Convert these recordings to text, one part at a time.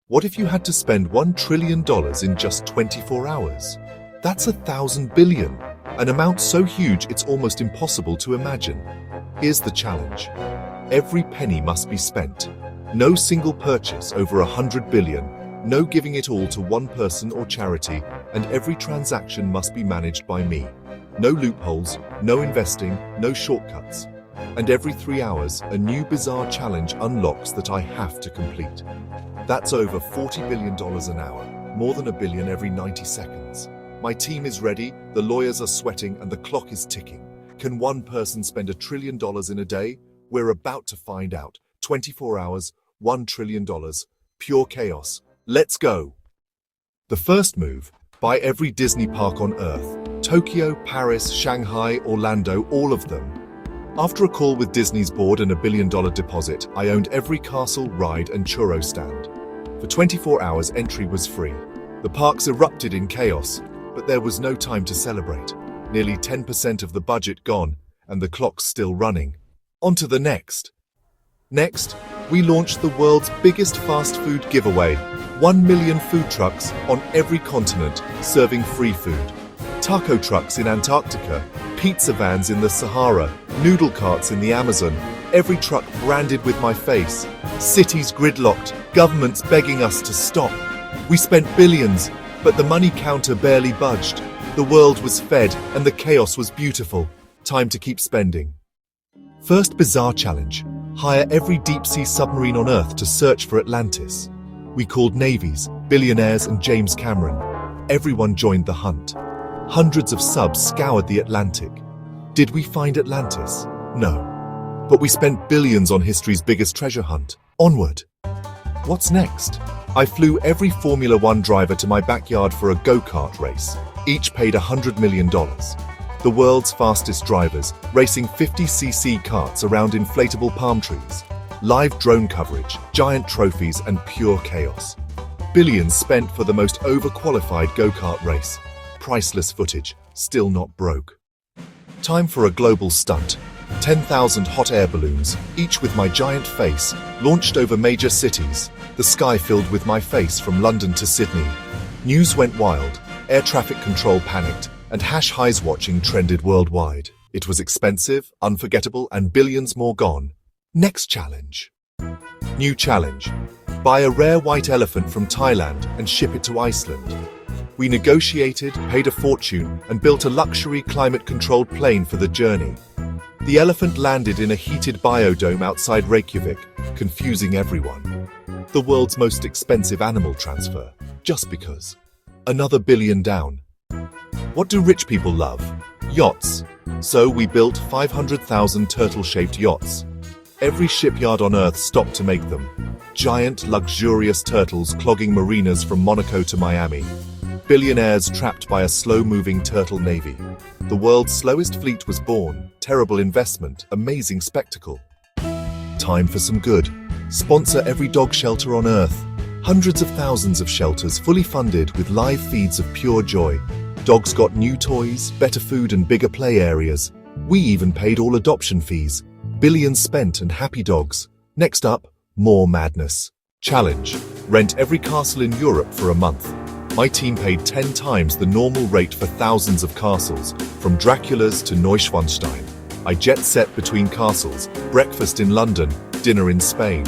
What if you had to spend $1 trillion in just 24 hours? That's 1,000 billion, an amount so huge it's almost impossible to imagine. Here's the challenge. Every penny must be spent. No single purchase over 100 billion, no giving it all to one person or charity, and every transaction must be managed by me. No loopholes, no investing, no shortcuts. And every 3 hours, a new bizarre challenge unlocks that I have to complete. That's over $40 billion an hour, more than $1 billion every 90 seconds. My team is ready, the lawyers are sweating, and the clock is ticking. Can one person spend $1 trillion in a day? We're about to find out. 24 hours, $1 trillion, pure chaos. Let's go. The first move, buy every Disney park on Earth. Tokyo, Paris, Shanghai, Orlando, all of them. After a call with Disney's board and $1 billion deposit, I owned every castle, ride, and churro stand. For 24 hours, entry was free. The parks erupted in chaos, but there was no time to celebrate. Nearly 10% of the budget gone, and the clock's still running. On to the next. Next, we launched the world's biggest fast food giveaway. 1 million food trucks on every continent serving free food. Taco trucks in Antarctica, pizza vans in the Sahara, noodle carts in the Amazon, every truck branded with my face. Cities gridlocked, governments begging us to stop. We spent billions, but the money counter barely budged. The world was fed and the chaos was beautiful. Time to keep spending. First bizarre challenge. Hire every deep-sea submarine on Earth to search for Atlantis. We called navies, billionaires, and James Cameron. Everyone joined the hunt. Hundreds of subs scoured the Atlantic. Did we find Atlantis? No. But we spent billions on history's biggest treasure hunt. Onward. What's next? I flew every Formula One driver to my backyard for a go-kart race. Each paid $100 million. The world's fastest drivers, racing 50cc karts around inflatable palm trees. Live drone coverage, giant trophies, and pure chaos. Billions spent for the most overqualified go-kart race. Priceless footage, still not broke. Time for a global stunt. 10,000 hot air balloons, each with my giant face, launched over major cities. The sky filled with my face from London to Sydney. News went wild, air traffic control panicked, and #highs watching trended worldwide. It was expensive, unforgettable, and billions more gone. Next challenge. New challenge. Buy a rare white elephant from Thailand and ship it to Iceland. We negotiated, paid a fortune, and built a luxury climate-controlled plane for the journey. The elephant landed in a heated biodome outside Reykjavik, confusing everyone. The world's most expensive animal transfer, just because. Another billion down. What do rich people love? Yachts. So we built 500,000 turtle-shaped yachts. Every shipyard on Earth stopped to make them. Giant, luxurious turtles clogging marinas from Monaco to Miami. Billionaires trapped by a slow-moving turtle navy. The world's slowest fleet was born. Terrible investment, amazing spectacle. Time for some good. Sponsor every dog shelter on Earth. Hundreds of thousands of shelters fully funded with live feeds of pure joy. Dogs got new toys, better food, and bigger play areas. We even paid all adoption fees. Billions spent and happy dogs. Next up, more madness. Challenge. Rent every castle in Europe for a month. My team paid 10 times the normal rate for thousands of castles, from Dracula's to Neuschwanstein. I jet set between castles, breakfast in London, dinner in Spain.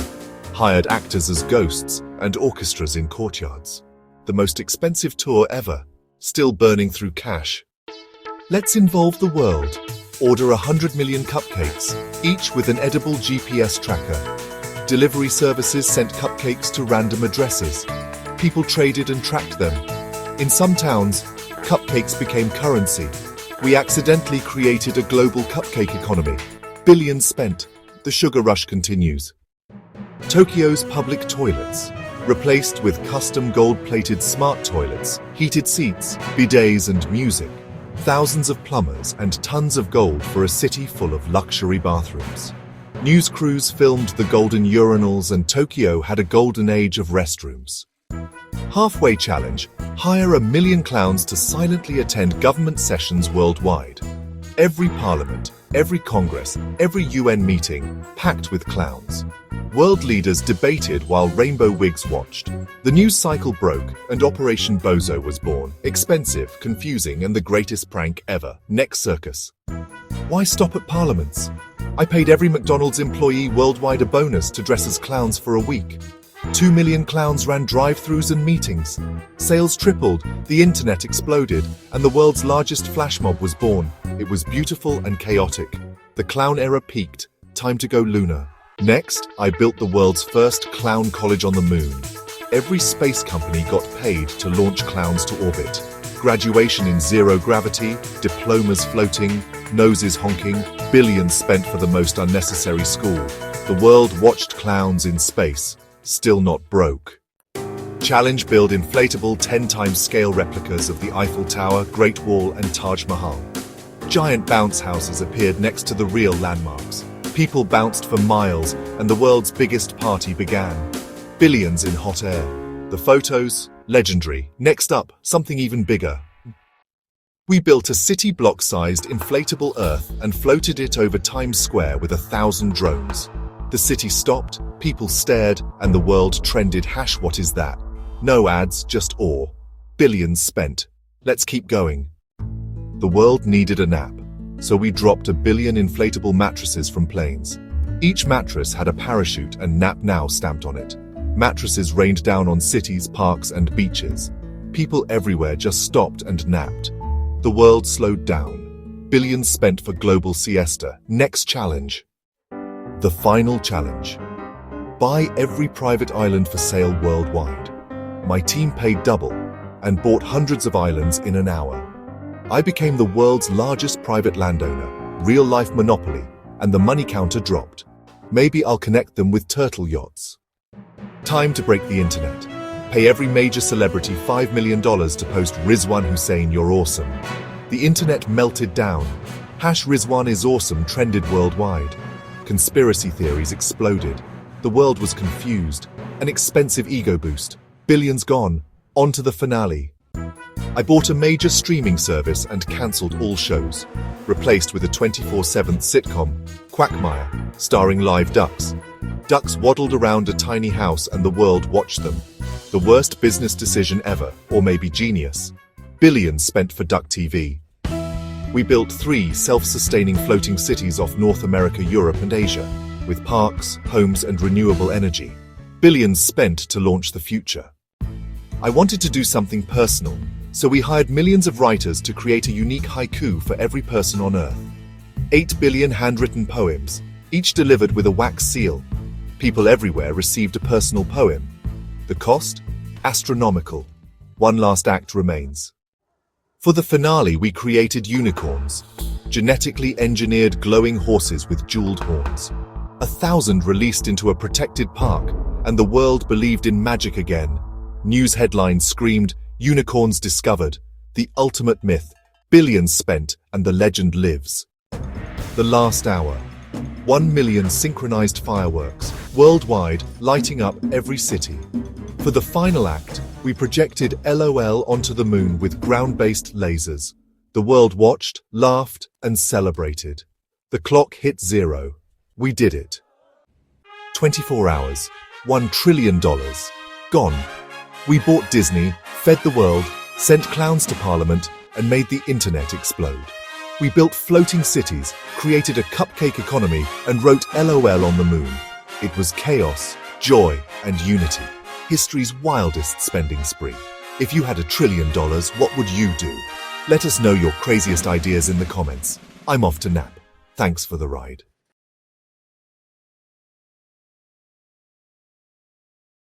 Hired actors as ghosts and orchestras in courtyards. The most expensive tour ever, still burning through cash. Let's involve the world. Order 100 million cupcakes, each with an edible GPS tracker. Delivery services sent cupcakes to random addresses. People traded and tracked them. In some towns, cupcakes became currency. We accidentally created a global cupcake economy. Billions spent. The sugar rush continues. Tokyo's public toilets, replaced with custom gold-plated smart toilets, heated seats, bidets, and music. Thousands of plumbers and tons of gold for a city full of luxury bathrooms. News crews filmed the golden urinals, and Tokyo had a golden age of restrooms. Halfway challenge. Hire 1 million clowns to silently attend government sessions worldwide. Every parliament, Every Congress, every UN meeting, packed with clowns. World leaders debated while rainbow wigs watched. The news cycle broke and Operation Bozo was born. Expensive, confusing, and the greatest prank ever. Next circus. Why stop at parliaments? I paid every McDonald's employee worldwide a bonus to dress as clowns for a week. 2 million clowns ran drive-thrus and meetings. Sales tripled, the internet exploded, and the world's largest flash mob was born. It was beautiful and chaotic. The clown era peaked. Time to go lunar. Next, I built the world's first clown college on the moon. Every space company got paid to launch clowns to orbit. Graduation in zero gravity, diplomas floating, noses honking, billions spent for the most unnecessary school. The world watched clowns in space, still not broke. Challenge: build inflatable 10-times scale replicas of the Eiffel Tower, Great Wall, and Taj Mahal. Giant bounce houses appeared next to the real landmarks. People bounced for miles, and the world's biggest party began. Billions in hot air. The photos, legendary. Next up, something even bigger. We built a city block-sized inflatable Earth and floated it over Times Square with 1,000 drones. The city stopped, people stared, and the world trended #what is that? No ads, just awe. Billions spent. Let's keep going. The world needed a nap, so we dropped 1 billion inflatable mattresses from planes. Each mattress had a parachute and "Nap Now" stamped on it. Mattresses rained down on cities, parks, and beaches. People everywhere just stopped and napped. The world slowed down. Billions spent for global siesta. Next challenge. The final challenge. Buy every private island for sale worldwide. My team paid double and bought hundreds of islands in an hour. I became the world's largest private landowner, real-life monopoly, and the money counter dropped. Maybe I'll connect them with turtle yachts. Time to break the internet. Pay every major celebrity $5 million to post "Rizwan Hussein, you're awesome." The internet melted down. #Rizwan is awesome trended worldwide. Conspiracy theories exploded. The world was confused. An expensive ego boost. Billions gone. On to the finale. I bought a major streaming service and cancelled all shows, replaced with a 24/7 sitcom, Quackmire, starring live ducks. Ducks waddled around a tiny house and the world watched them. The worst business decision ever, or maybe genius. Billions spent for duck TV. We built 3 self-sustaining floating cities off North America, Europe, and Asia, with parks, homes, and renewable energy. Billions spent to launch the future. I wanted to do something personal, so we hired millions of writers to create a unique haiku for every person on Earth. 8 billion handwritten poems, each delivered with a wax seal. People everywhere received a personal poem. The cost? Astronomical. One last act remains. For the finale, we created unicorns, genetically engineered glowing horses with jeweled horns. 1,000 released into a protected park, and the world believed in magic again. News headlines screamed, "Unicorns discovered," the ultimate myth. Billions spent, and the legend lives. The last hour. 1 million synchronized fireworks, worldwide, lighting up every city. For the final act, we projected LOL onto the moon with ground-based lasers. The world watched, laughed, and celebrated. The clock hit 0. We did it. 24 hours, $1 trillion. Gone. We bought Disney, fed the world, sent clowns to Parliament, and made the internet explode. We built floating cities, created a cupcake economy, and wrote LOL on the moon. It was chaos, joy, and unity. History's wildest spending spree. If you had $1 trillion, what would you do? Let us know your craziest ideas in the comments. I'm off to nap. Thanks for the ride.